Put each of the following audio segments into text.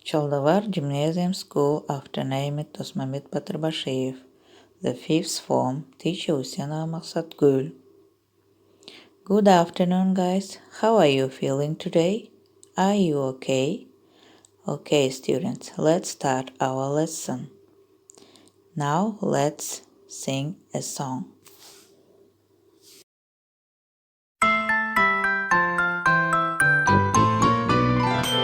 Chaldavar Gymnasium School after named Tosmamit Patrbashev, the fifth form, teacher Usenova Максаткул. Good afternoon, guys. How are you feeling today? Are you okay? Okay, students, let's start our lesson. Now let's sing a song.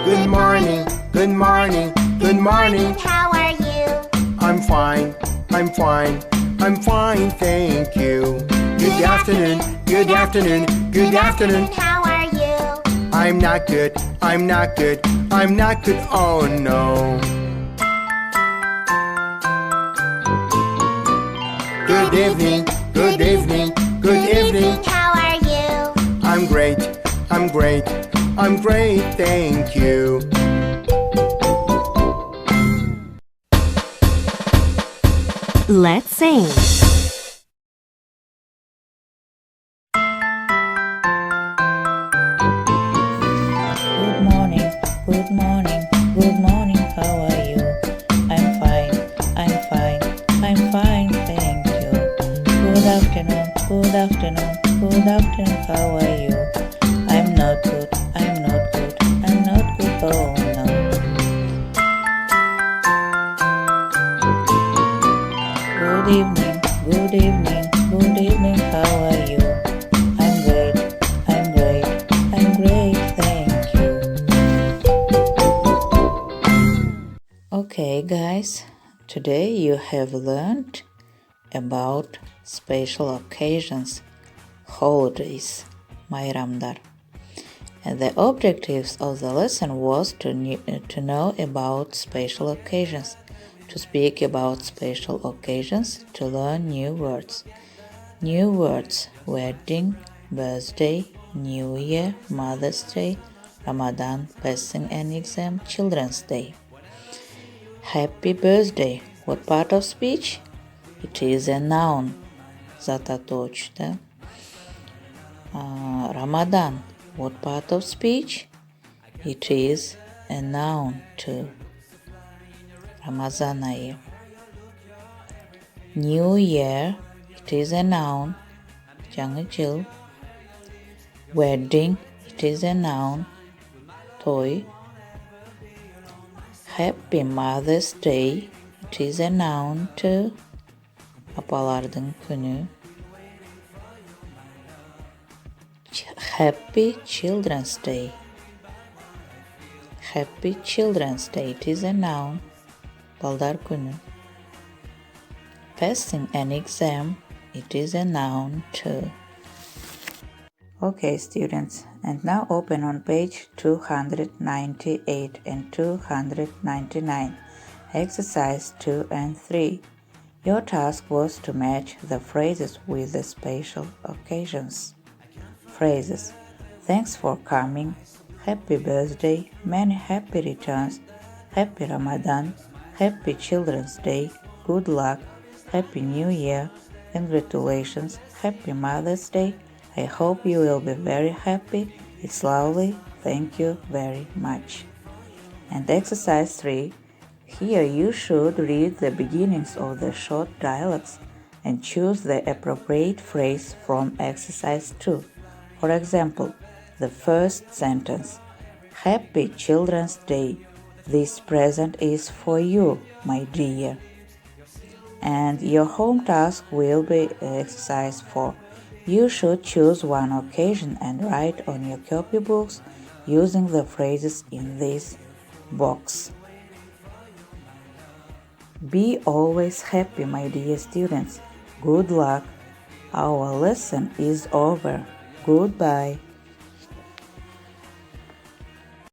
Good morning, good morning, good morning. How are you? I'm fine, I'm fine, I'm fine, thank you. Good afternoon, good afternoon, good afternoon. How are you? I'm not good, I'm not good, I'm not good, oh no. Good evening, good evening, good evening. How are you? I'm great, I'm great, I'm great, thank you. Let's sing. Good morning, good morning, good morning, how are you? I'm fine, I'm fine, I'm fine, thank you. Good afternoon, good afternoon, good afternoon, how are you? I'm not good, I'm not good, I'm not good, oh no. Good evening, good evening, good evening, how are you? I'm great, I'm great, I'm great, thank you. Okay, guys, today you have learned about special occasions, holidays, bayramlar. And the objectives of the lesson was to know about special occasions, to speak about special occasions, to learn new words. New words: wedding, birthday, New Year, Mother's Day, Ramadan, passing an exam, Children's Day. Happy birthday. What part of speech? It is a noun. Zatatoch, да? Ramadan. What part of speech? It is a noun too. Ramazan ayı. New Year. It is a noun. Жаңы жыл. Wedding. It is a noun. Toy. Happy Mother's Day. It is a noun too. Apalardın günü. Happy Children's Day. Happy Children's Day. It is a noun. Baldar günü. Passing an exam. It is a noun too. Okay, students, and now open on page 298 and 299, exercise 2 and 3. Your task was to match the phrases with the special occasions. Phrases: thanks for coming, happy birthday, many happy returns, happy Ramadan, happy Children's Day, good luck, happy New Year, congratulations, happy Mother's Day, I hope you will be very happy, it's lovely, thank you very much. And exercise 3. Here you should read the beginnings of the short dialogues and choose the appropriate phrase from exercise 2. For example, the first sentence: Happy Children's Day. This present is for you, my dear. And your home task will be exercise 4. You should choose one occasion and write on your copybooks using the phrases in this box. Be always happy, my dear students. Good luck. Our lesson is over. Goodbye.